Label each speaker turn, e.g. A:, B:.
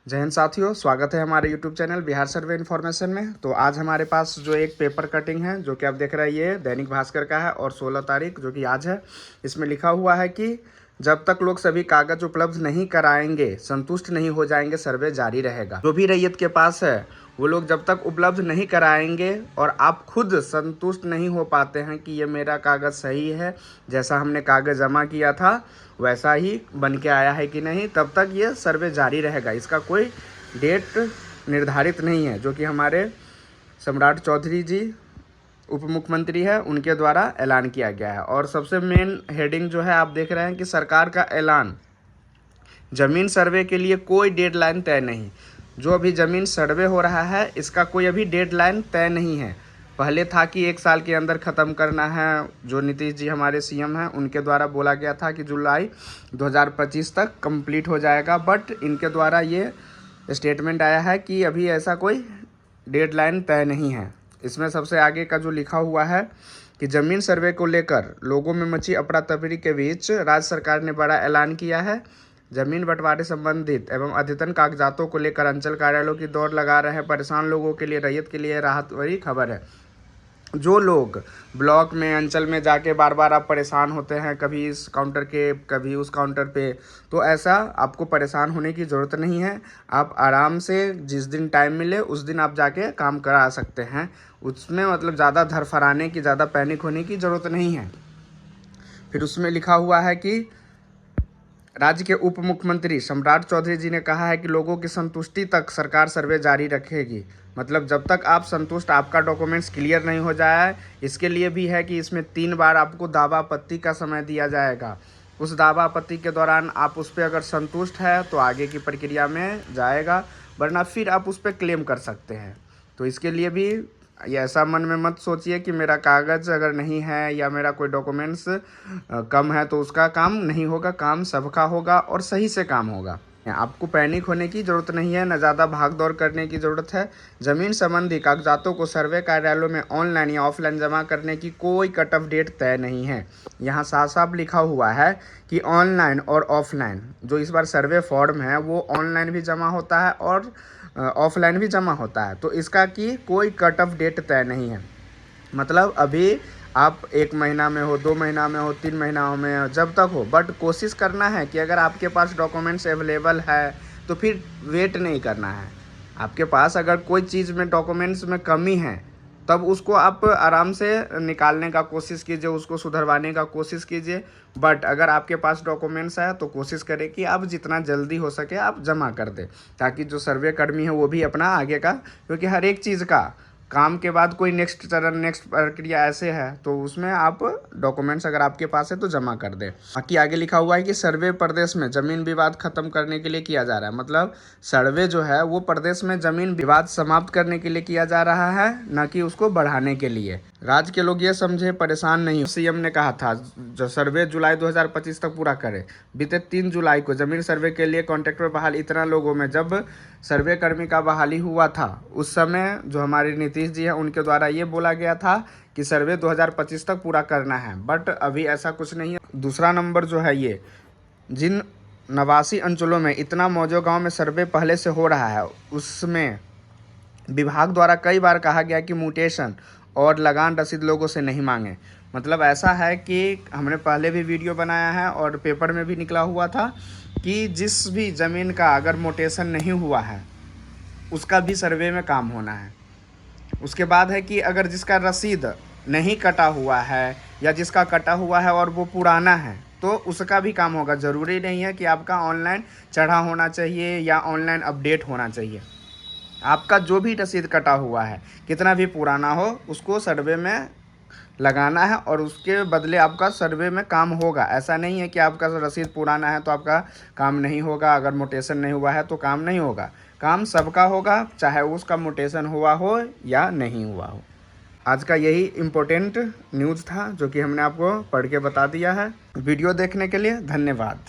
A: जय हिंद साथियों, स्वागत है हमारे YouTube चैनल बिहार सर्वे इन्फॉर्मेशन में। तो आज हमारे पास जो एक पेपर कटिंग है जो कि आप देख रहे हैं, ये दैनिक भास्कर का है और 16 तारीख जो कि आज है। इसमें लिखा हुआ है कि जब तक लोग सभी कागज उपलब्ध नहीं कराएंगे, संतुष्ट नहीं हो जाएंगे, सर्वे जारी रहेगा। जो भी रैयत के पास है वो लोग जब तक उपलब्ध नहीं कराएंगे और आप खुद संतुष्ट नहीं हो पाते हैं कि ये मेरा कागज़ सही है, जैसा हमने कागज़ जमा किया था वैसा ही बन के आया है कि नहीं, तब तक ये सर्वे जारी रहेगा। इसका कोई डेट निर्धारित नहीं है, जो कि हमारे सम्राट चौधरी जी उप मुख्यमंत्री है उनके द्वारा ऐलान किया गया है। और सबसे मेन हेडिंग जो है आप देख रहे हैं कि सरकार का ऐलान, ज़मीन सर्वे के लिए कोई डेडलाइन तय नहीं। जो अभी ज़मीन सर्वे हो रहा है इसका कोई अभी डेडलाइन तय नहीं है। पहले था कि 1 साल के अंदर ख़त्म करना है, जो नीतीश जी हमारे सीएम हैं उनके द्वारा बोला गया था कि जुलाई 2025 तक कंप्लीट हो जाएगा, बट इनके द्वारा ये स्टेटमेंट आया है कि अभी ऐसा कोई डेडलाइन तय नहीं है। इसमें सबसे आगे का जो लिखा हुआ है कि ज़मीन सर्वे को लेकर लोगों में मची अफरा तफरी के बीच राज्य सरकार ने बड़ा ऐलान किया है। जमीन बंटवारे संबंधित एवं अद्यतन कागजातों को लेकर अंचल कार्यालयों की दौड़ लगा रहे परेशान लोगों के लिए रैयत के लिए राहत भरी खबर है। जो लोग ब्लॉक में अंचल में जाके बार बार आप परेशान होते हैं, कभी इस काउंटर के कभी उस काउंटर पे, तो ऐसा आपको परेशान होने की ज़रूरत नहीं है। आप आराम से जिस दिन टाइम मिले उस दिन आप जाके काम करा सकते हैं। उसमें मतलब ज़्यादा धरफराने की, ज़्यादा पैनिक होने की ज़रूरत नहीं है। फिर उसमें लिखा हुआ है कि राज्य के उप मुख्यमंत्री सम्राट चौधरी जी ने कहा है कि लोगों की संतुष्टि तक सरकार सर्वे जारी रखेगी। मतलब जब तक आप संतुष्ट, आपका डॉक्यूमेंट्स क्लियर नहीं हो जाए, इसके लिए भी है कि इसमें 3 बार आपको दावा आपत्ति का समय दिया जाएगा। उस दावा आपत्ति के दौरान आप उस पर अगर संतुष्ट है तो आगे की प्रक्रिया में जाएगा, वरना फिर आप उस पर क्लेम कर सकते हैं। तो इसके लिए भी ये ऐसा मन में मत सोचिए कि मेरा कागज़ अगर नहीं है या मेरा कोई डॉक्यूमेंट्स कम है तो उसका काम नहीं होगा। काम सबका होगा और सही से काम होगा। आपको पैनिक होने की ज़रूरत नहीं है, न ज़्यादा भाग दौड़ करने की ज़रूरत है। ज़मीन संबंधी कागजातों को सर्वे कार्यालयों में ऑनलाइन या ऑफलाइन जमा करने की कोई कट ऑफ डेट तय नहीं है। यहाँ साफ साफ लिखा हुआ है कि ऑनलाइन और ऑफलाइन, जो इस बार सर्वे फॉर्म है वो ऑनलाइन भी जमा होता है और ऑफलाइन भी जमा होता है। तो इसका की कोई कट ऑफ डेट तय नहीं है। मतलब अभी आप 1 महीना में हो, 2 महीना में हो, 3 महीना में हो, जब तक हो, बट कोशिश करना है कि अगर आपके पास डॉक्यूमेंट्स अवेलेबल है तो फिर वेट नहीं करना है। आपके पास अगर कोई चीज़ में डॉक्यूमेंट्स में कमी है तब उसको आप आराम से निकालने का कोशिश कीजिए, उसको सुधरवाने का कोशिश कीजिए। बट अगर आपके पास डॉक्यूमेंट्स है तो कोशिश करें कि आप जितना जल्दी हो सके आप जमा कर दें, ताकि जो सर्वे कर्मी है वो भी अपना आगे का, क्योंकि हर एक चीज़ का काम के बाद कोई नेक्स्ट चरण, नेक्स्ट प्रक्रिया ऐसे है, तो उसमें आप डॉक्यूमेंट्स अगर आपके पास है तो जमा कर दें। बाकी आगे लिखा हुआ है कि सर्वे प्रदेश में ज़मीन विवाद खत्म करने के लिए किया जा रहा है। मतलब सर्वे जो है वो प्रदेश में ज़मीन विवाद समाप्त करने के लिए किया जा रहा है, न कि उसको बढ़ाने के लिए। राज्य के लोग ये समझे परेशान नहीं। सीएम ने कहा था जो सर्वे जुलाई 2025 तक पूरा करे। बीते 3 जुलाई को जमीन सर्वे के लिए कॉन्ट्रैक्टर बहाल इतना लोगों में जब सर्वे कर्मी का बहाली हुआ था, उस समय जो हमारे नीतीश जी हैं उनके द्वारा ये बोला गया था कि सर्वे 2025 तक पूरा करना है, बट अभी ऐसा कुछ नहीं है। दूसरा नंबर जो है, ये जिन नवासी अंचलों में इतना मौजो गांव में सर्वे पहले से हो रहा है, उसमें विभाग द्वारा कई बार कहा गया कि म्यूटेशन और लगान रसीद लोगों से नहीं मांगे। मतलब ऐसा है कि हमने पहले भी वीडियो बनाया है और पेपर में भी निकला हुआ था कि जिस भी ज़मीन का अगर म्यूटेशन नहीं हुआ है उसका भी सर्वे में काम होना है। उसके बाद है कि अगर जिसका रसीद नहीं कटा हुआ है या जिसका कटा हुआ है और वो पुराना है तो उसका भी काम होगा। ज़रूरी नहीं है कि आपका ऑनलाइन चढ़ा होना चाहिए या ऑनलाइन अपडेट होना चाहिए। आपका जो भी रसीद कटा हुआ है, कितना भी पुराना हो, उसको सर्वे में लगाना है और उसके बदले आपका सर्वे में काम होगा। ऐसा नहीं है कि आपका रसीद पुराना है तो आपका काम नहीं होगा, अगर म्यूटेशन नहीं हुआ है तो काम नहीं होगा। काम सबका होगा, चाहे उसका म्यूटेशन हुआ हो या नहीं हुआ हो। आज का यही इम्पोर्टेंट न्यूज़ था जो कि हमने आपको पढ़ के बता दिया है। वीडियो देखने के लिए धन्यवाद।